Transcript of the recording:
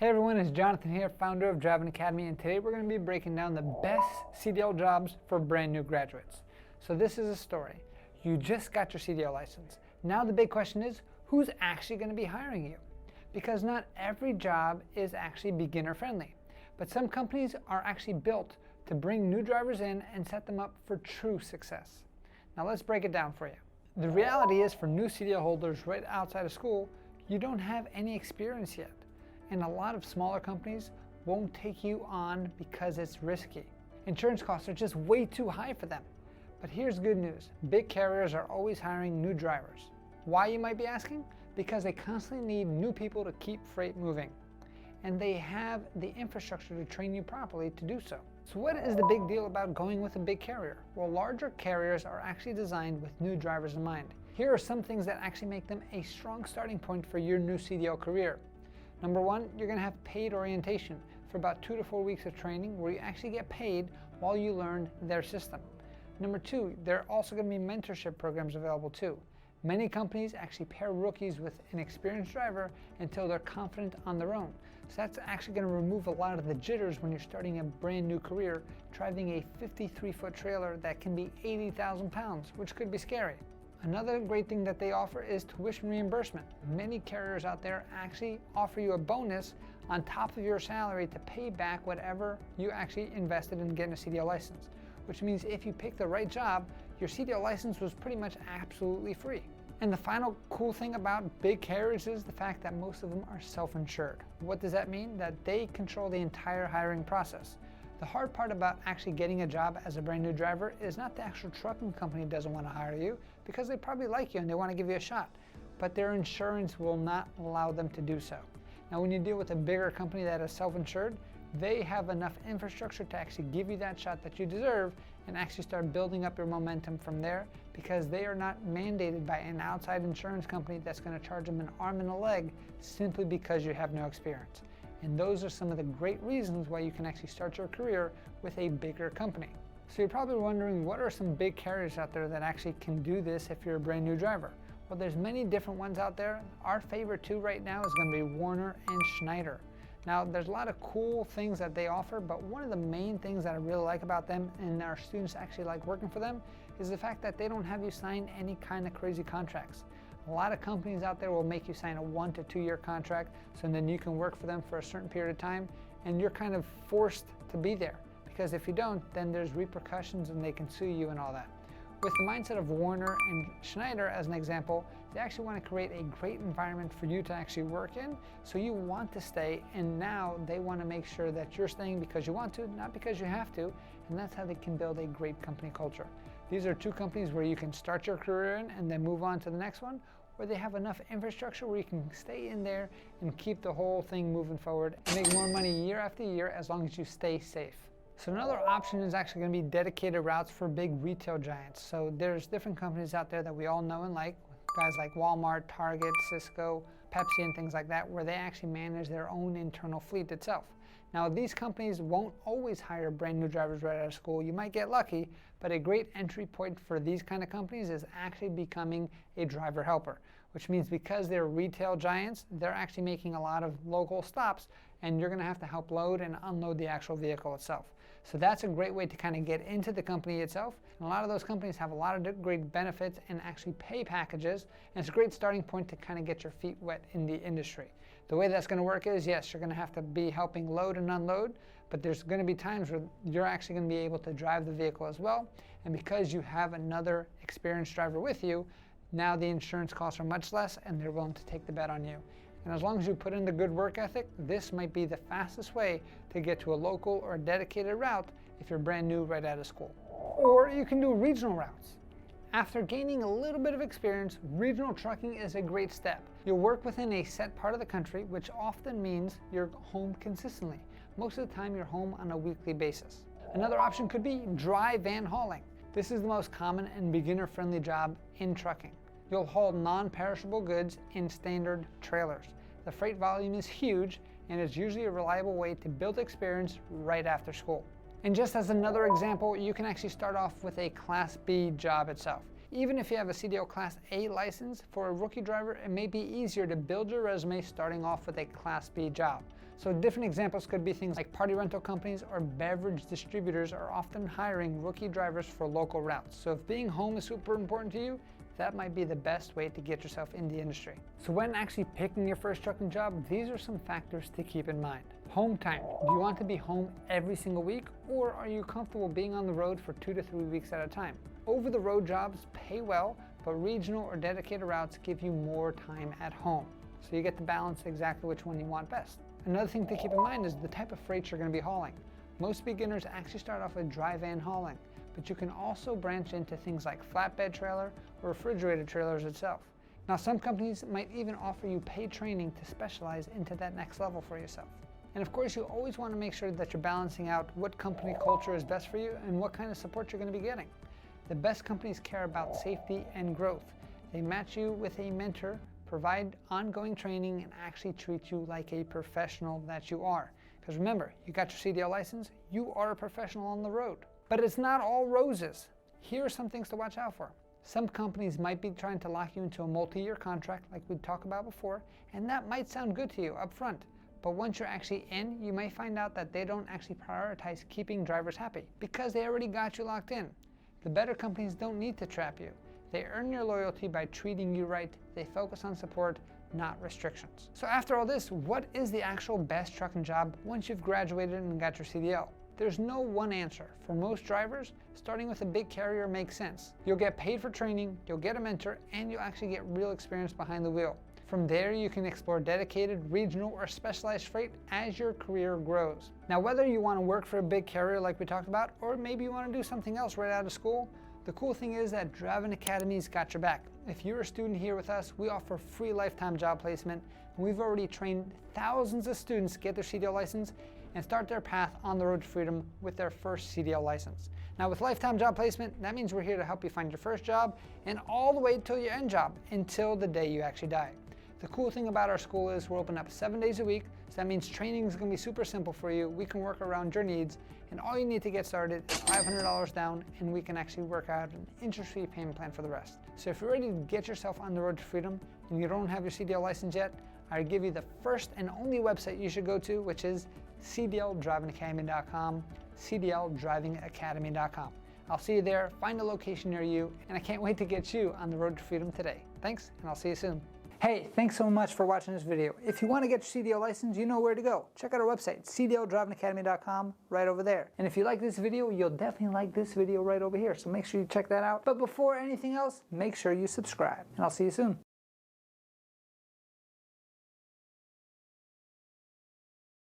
Hey everyone, it's Jonathan here, founder of Driving Academy, and today we're going to be breaking down the best CDL jobs for brand new graduates. So this is a story. You just got your CDL license. Now the big question is, who's actually going to be hiring you? Because not every job is actually beginner friendly, but some companies are actually built to bring new drivers in and set them up for true success. Now let's break it down for you. The reality is, for new CDL holders right outside of school, you don't have any experience yet. And a lot of smaller companies won't take you on because it's risky. Insurance costs are just way too high for them. But here's good news. Big carriers are always hiring new drivers. Why, you might be asking? Because they constantly need new people to keep freight moving. And they have the infrastructure to train you properly to do so. So what is the big deal about going with a big carrier? Well, larger carriers are actually designed with new drivers in mind. Here are some things that actually make them a strong starting point for your new CDL career. Number one, you're going to have paid orientation for about 2 to 4 weeks of training where you actually get paid while you learn their system. Number two, there are also going to be mentorship programs available too. Many companies actually pair rookies with an experienced driver until they're confident on their own. So that's actually going to remove a lot of the jitters when you're starting a brand new career, driving a 53-foot trailer that can be 80,000 pounds, which could be scary. Another great thing that they offer is tuition reimbursement. Many carriers out there actually offer you a bonus on top of your salary to pay back whatever you actually invested in getting a CDL license, which means if you pick the right job, your CDL license was pretty much absolutely free. And the final cool thing about big carriers is the fact that most of them are self-insured. What does that mean? That they control the entire hiring process. The hard part about actually getting a job as a brand new driver is not the actual trucking company doesn't want to hire you, because they probably like you and they want to give you a shot, but their insurance will not allow them to do so. Now when you deal with a bigger company that is self-insured, they have enough infrastructure to actually give you that shot that you deserve and actually start building up your momentum from there, because they are not mandated by an outside insurance company that's going to charge them an arm and a leg simply because you have no experience. And those are some of the great reasons why you can actually start your career with a bigger company. So you're probably wondering, what are some big carriers out there that actually can do this if you're a brand new driver? Well, there's many different ones out there. Our favorite two right now is going to be Warner and Schneider. Now, there's a lot of cool things that they offer, but one of the main things that I really like about them, and our students actually like working for them, is the fact that they don't have you sign any kind of crazy contracts. A lot of companies out there will make you sign a 1 to 2 year contract, so then you can work for them for a certain period of time, and you're kind of forced to be there, because if you don't, then there's repercussions and they can sue you and all that. With the mindset of Warner and Schneider as an example, they actually want to create a great environment for you to actually work in, so you want to stay, and now they want to make sure that you're staying because you want to, not because you have to, and that's how they can build a great company culture. These are two companies where you can start your career in and then move on to the next one, or they have enough infrastructure where you can stay in there and keep the whole thing moving forward and make more money year after year as long as you stay safe. So another option is actually going to be dedicated routes for big retail giants. So there's different companies out there that we all know and like, guys like Walmart, Target, Cisco, Pepsi, and things like that, where they actually manage their own internal fleet itself. Now, these companies won't always hire brand new drivers right out of school. You might get lucky, but a great entry point for these kind of companies is actually becoming a driver helper, which means because they're retail giants, they're actually making a lot of local stops, and you're going to have to help load and unload the actual vehicle itself. So that's a great way to kind of get into the company itself. And a lot of those companies have a lot of great benefits and actually pay packages, and it's a great starting point to kind of get your feet wet in the industry. The way that's going to work is, yes, you're going to have to be helping load and unload, but there's going to be times where you're actually going to be able to drive the vehicle as well. And because you have another experienced driver with you, now the insurance costs are much less and they're willing to take the bet on you. And as long as you put in the good work ethic, this might be the fastest way to get to a local or dedicated route if you're brand new right out of school. Or you can do regional routes. After gaining a little bit of experience, regional trucking is a great step. You'll work within a set part of the country, which often means you're home consistently. Most of the time, you're home on a weekly basis. Another option could be dry van hauling. This is the most common and beginner-friendly job in trucking. You'll haul non-perishable goods in standard trailers. The freight volume is huge, and it's usually a reliable way to build experience right after school. And just as another example, you can actually start off with a Class B job itself. Even if you have a CDL Class A license, for a rookie driver, it may be easier to build your resume starting off with a Class B job. So different examples could be things like party rental companies or beverage distributors are often hiring rookie drivers for local routes. So if being home is super important to you, that might be the best way to get yourself in the industry. So when actually picking your first trucking job, these are some factors to keep in mind. Home time. Do you want to be home every single week, or are you comfortable being on the road for 2 to 3 weeks at a time? Over-the-road jobs pay well, but regional or dedicated routes give you more time at home. So you get to balance exactly which one you want best. Another thing to keep in mind is the type of freight you're going to be hauling. Most beginners actually start off with dry van hauling, but you can also branch into things like flatbed trailer or refrigerated trailers itself. Now some companies might even offer you paid training to specialize into that next level for yourself. And of course, you always want to make sure that you're balancing out what company culture is best for you and what kind of support you're going to be getting. The best companies care about safety and growth. They match you with a mentor, provide ongoing training, and actually treat you like a professional that you are. Because remember, you got your CDL license, you are a professional on the road. But it's not all roses. Here are some things to watch out for. Some companies might be trying to lock you into a multi-year contract like we talked about before, and that might sound good to you up front. But once you're actually in, you may find out that they don't actually prioritize keeping drivers happy because they already got you locked in. The better companies don't need to trap you. They earn your loyalty by treating you right. They focus on support, not restrictions. So after all this, what is the actual best trucking job once you've graduated and got your CDL? There's no one answer. For most drivers, starting with a big carrier makes sense. You'll get paid for training, you'll get a mentor, and you'll actually get real experience behind the wheel. From there, you can explore dedicated, regional, or specialized freight as your career grows. Now, whether you want to work for a big carrier like we talked about, or maybe you want to do something else right out of school, the cool thing is that Driving Academy's got your back. If you're a student here with us, we offer free lifetime job placement, and we've already trained thousands of students get their CDL license and start their path on the road to freedom with their first CDL license. Now with lifetime job placement, that means we're here to help you find your first job and all the way till your end job, until the day you actually die. The cool thing about our school is we're open up 7 days a week, so that means training is going to be super simple for you. We can work around your needs, and all you need to get started is $500 down, and we can actually work out an interest-free payment plan for the rest. So if you're ready to get yourself on the road to freedom and you don't have your CDL license yet, I give you the first and only website you should go to, which is CDLDrivingAcademy.com, CDLDrivingAcademy.com. I'll see you there, find a location near you, and I can't wait to get you on the road to freedom today. Thanks, and I'll see you soon. Hey, thanks so much for watching this video. If you want to get your CDL license, you know where to go. Check out our website, CDLDrivingAcademy.com, right over there. And if you like this video, you'll definitely like this video right over here. So make sure you check that out. But before anything else, make sure you subscribe. And I'll see you soon.